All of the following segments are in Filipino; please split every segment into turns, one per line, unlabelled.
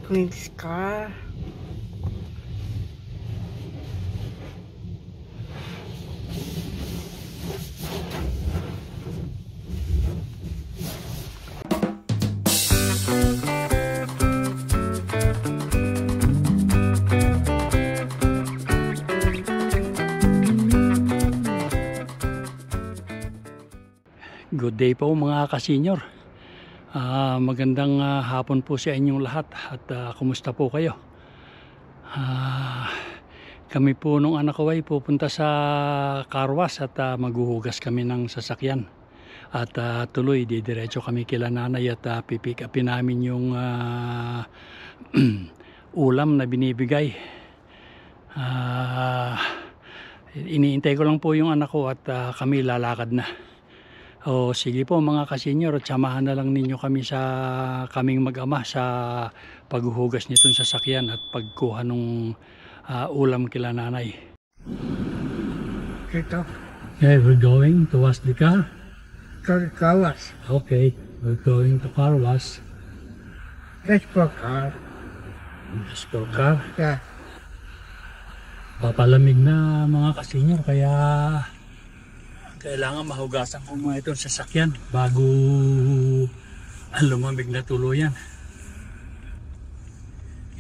clean this car.
Good day po mga kasenyor. Magandang hapon po sa inyong lahat at kumusta po kayo? Kami po nung anak ko ay pupunta sa karwas at maghuhugas kami ng sasakyan. At tuloy didiretso kami kila nanay at pipick upin namin yung ulam na binibigay. Iniintay ko lang po yung anak ko at kami lalakad na. O sige po mga kasenyor, at samahan na lang ninyo kami sa kaming mag-ama sa paghuhugas nitong sasakyan at pagkuha ng ulam kila nanay.
Ito.
Okay, we're going to wash the car.
To the car wash.
Okay, we're going to car wash.
That's for car.
Just for car.
Yeah.
Papalamig na mga kasenyor, kaya kailangan mahugasan ko mga itong sasakyan bago lumamig na tuluyan.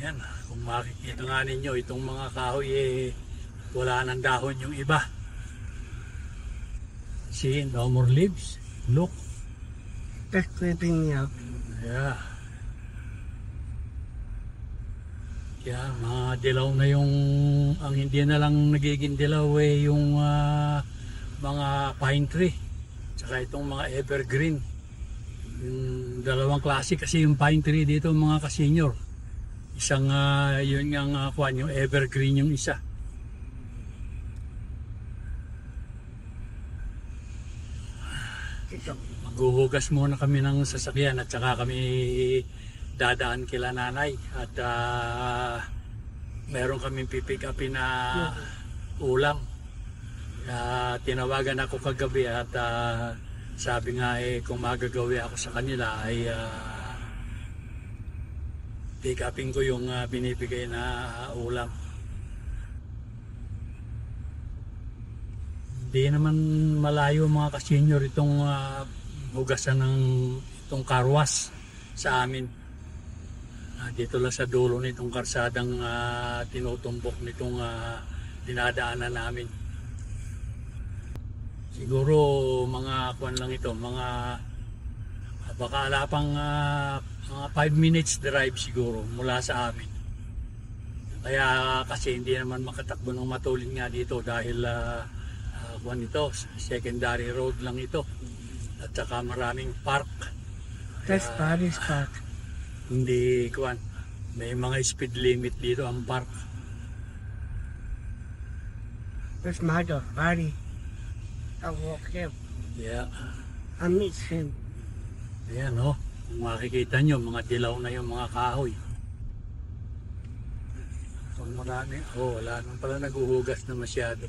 Yan, kung makikita nga ninyo itong mga kahoy wala ng dahon yung iba. See, no more leaves. Look.
That's creeping me out.
Yeah. Kaya mga dilaw na yung, ang hindi na lang nagiging dilaw yung mga pine tree tsaka itong mga evergreen. Yung dalawang klase kasi yung pine tree dito mga kasenyor. Isang yun nga kuan, yung evergreen yung isa. Maghuhugas muna kami ng sasakyan at saka kami dadaan kila nanay at meron kaming pipick upin na ulam. Tinawagan ako kagabi at sabi nga kung magagawi ako sa kanila ay pick upin ko yung binibigay na ulam. Hindi naman malayo mga kasenyor itong hugasan ng itong karwas sa amin. Dito lang sa dulo nitong karsadang tinutumbok nitong dinadaanan namin. Siguro mga kuwan lang ito, mga baka ala pang mga 5 minutes drive siguro mula sa amin. Kaya kasi hindi naman makatakbo ng matulin nga dito dahil kuwan ito, secondary road lang ito. At saka maraming park.
That's Paris Park.
Hindi kuwan, may mga speed limit dito ang park.
That's my dog, Buddy. I walk him.
Yeah.
I miss him.
Ayan o, kung makikita nyo, mga dilaw na yung mga kahoy. So marami, wala nang pala naghuhugas na masyado.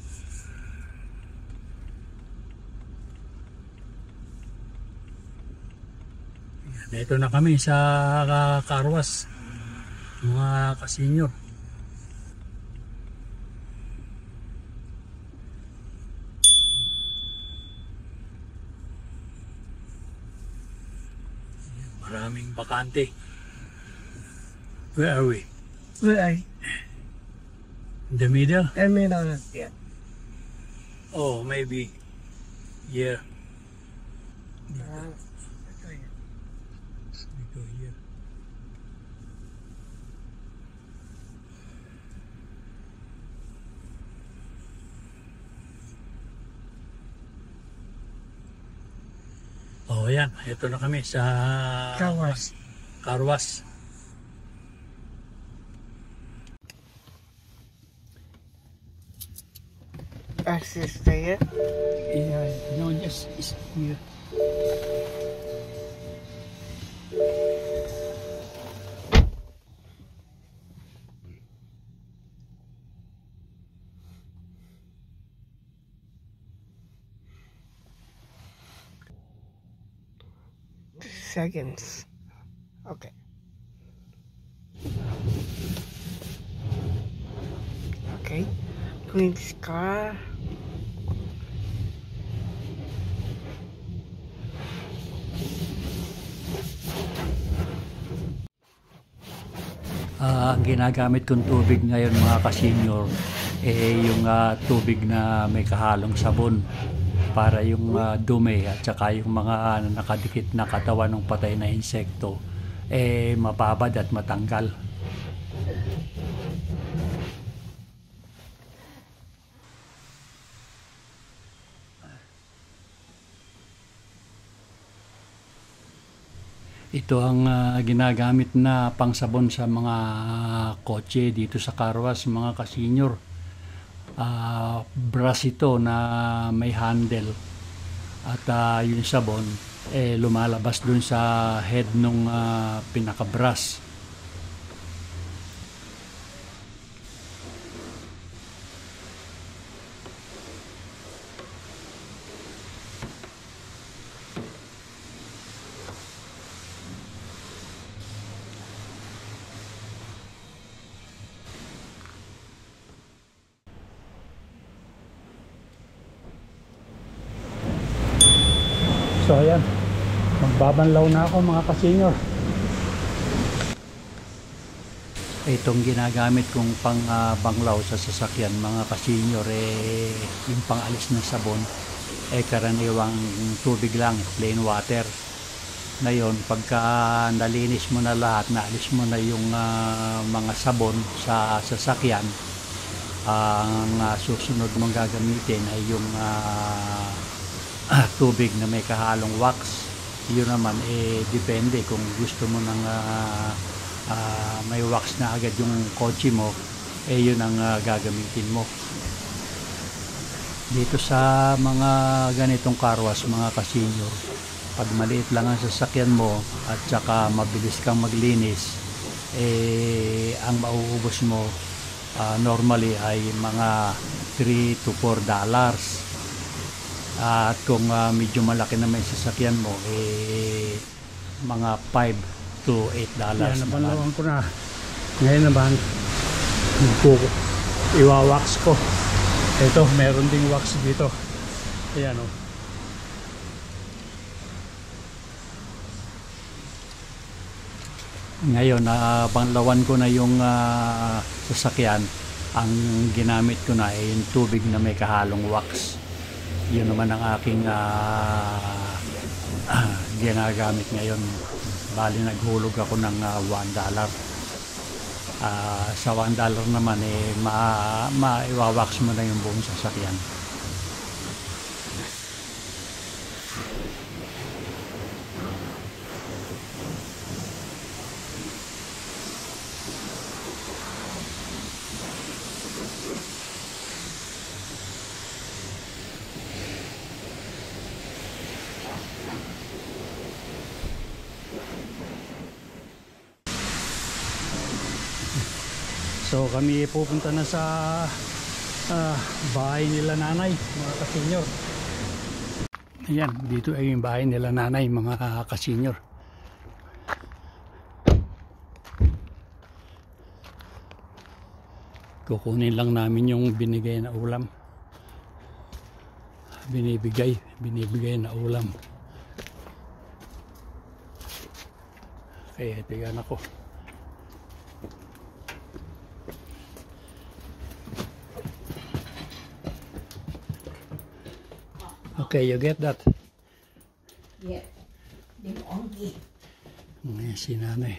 Ayan, ito na kami sa karwas, mga kasenyor. Maraming bakante. Where are we?
Where are you?
In the middle?
I mean, yeah.
Oh, maybe. Yeah. We go here. Oh, ayan. Ito na kami sa
Karwas.
Karwas.
Access there.
Yeah, no, just here.
Seconds. Okay. Okay. Clean this car.
Ang ginagamit kong tubig ngayon mga ka-senior yung tubig na may kahalong sabon para yung dumi at saka yung mga nakadikit na katawan ng patay na insekto mababad at matanggal. Ito ang ginagamit na pangsabon sa mga kotse dito sa car wash mga ka-senior. Brush ito na may handle at yung sabon lumalabas dun sa head nung pinaka-brush. So ayan, magbabanlaw na ako mga ka-senior. Itong ginagamit kong pang banglaw sa sasakyan mga ka-senior yung pangalis ng sabon karaniwang tubig lang, plain water. Ngayon pagka nalinis mo na lahat, naalis mo na yung mga sabon sa sasakyan, ang susunod mong gagamitin ay yung tubig na may kahalong wax. Yun naman depende kung gusto mo ng may wax na agad yung kotse mo, yun ang gagamitin mo. Dito sa mga ganitong car wash mga ka-senior, pag maliit lang ang sasakyan mo at saka mabilis kang maglinis, ang mauubos mo normally ay mga $3 to $4. At kung medyo malaki na may sasakyan mo, mga $5 to $8
yan, nabanlawan ko na. Ngayon naman, iwa-wax ko. Ito, meron ding wax dito. Ayan o.
Ngayon, banlawan ko na yung sasakyan. Ang ginamit ko na ay yung tubig na may kahalong wax. Yun naman ang aking ginagamit ngayon. Bali naghulog ako ng $1. Sa $1 naman maiwawax mo na yung buong sasakyan.
So kami pupunta na sa bahay nila nanay, mga ka-senior.
Ayan, dito ay yung bahay nila nanay, mga ka-senior. Kukunin lang namin yung binigay na ulam. Binibigay na ulam. Kaya tigan ako. Okay, you get that?
Yeah. Limongi.
Ngayon si nanay.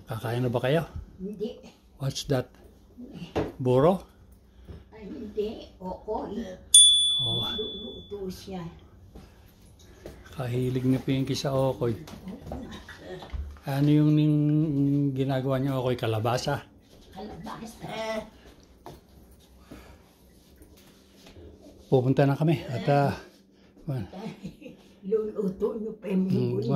Kakain na ba kayo?
Hindi.
What's that? Buro?
Ay, hindi. Okoy.
Oh,
Luluto siya.
kahilig ni Pinky sa okoy. Ano yung ginagawa niya okoy? Kalabasa?
Kalabasa.
Pupunta na kami at
Luluto niyo pa yung minguli.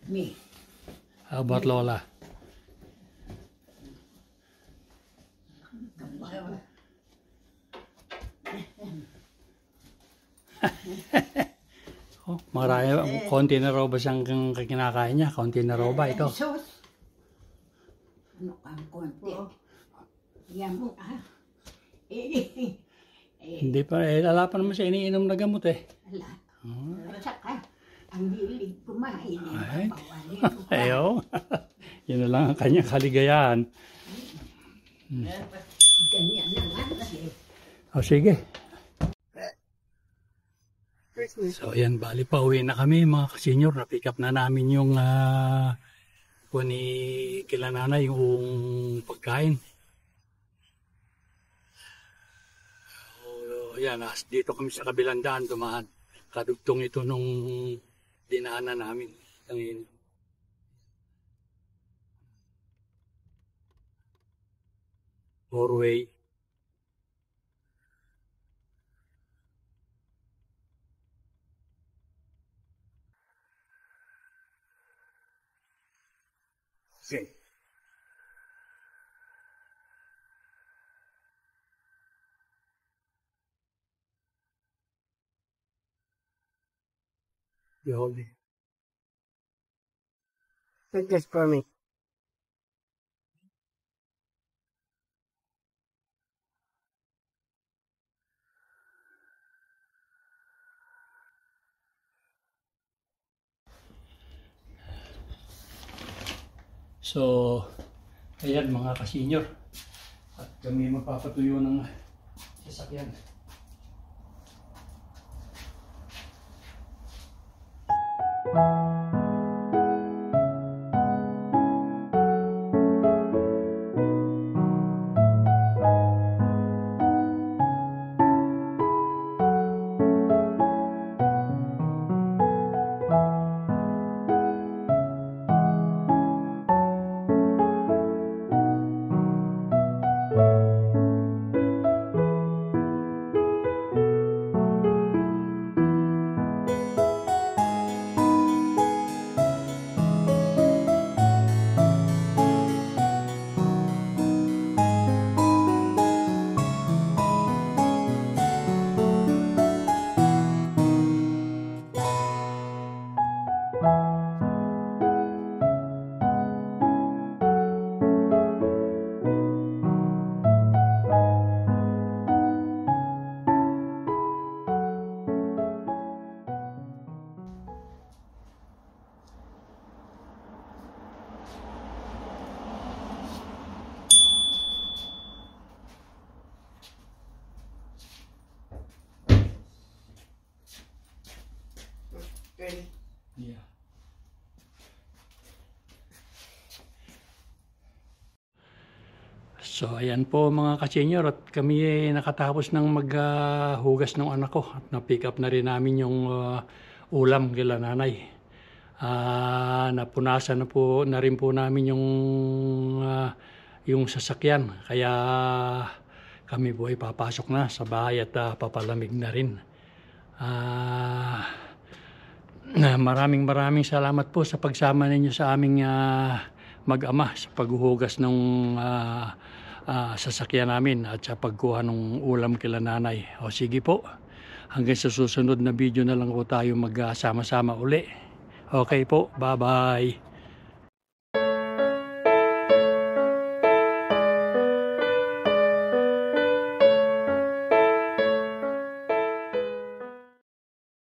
Me.
How about Lola?
Marami, konti na raw ba siyang kinakain niya? Konti na raw ba ito?
Sus. Ano kang konti? Yan mo
Hindi pa, wala pa naman siya iniinom na gamot eh.
Ala. At saka, ang hilig kumain.
Ay.
Bawalin ko pa.
Ayo. Yun na lang ang kanyang kaligayahan.
Ganyan naman kasi.
O sige. So ayan, bali pa uwi na kami mga kasenyor. Na-pick up na namin yung ni kila nanay yung pagkain. So ayan, dito kami sa kabilang daan dumaan. Kadugtong ito nung dinaanan namin. Ang Norway. Okay. You hold it.
Take this for me.
So, ayan mga kasenyor. At kami magpapatuyo ng sasakyan.
Ready?
Yeah. So ayan po mga kasenyor, at kami nakatapos ng maghugas ng anak ko at na-pick up na rin namin yung ulam kila nanay. Napunasan na po na rin po namin yung sasakyan, kaya kami po ay papasok na sa bahay at papalamig na rin. Maraming salamat po sa pagsama ninyo sa aming mag-ama sa paghuhugas ng sasakyan namin at sa pagkuha ng ulam kila nanay. O sige po, hanggang sa susunod na video na lang po tayo magsama-sama uli. Okay po, bye-bye.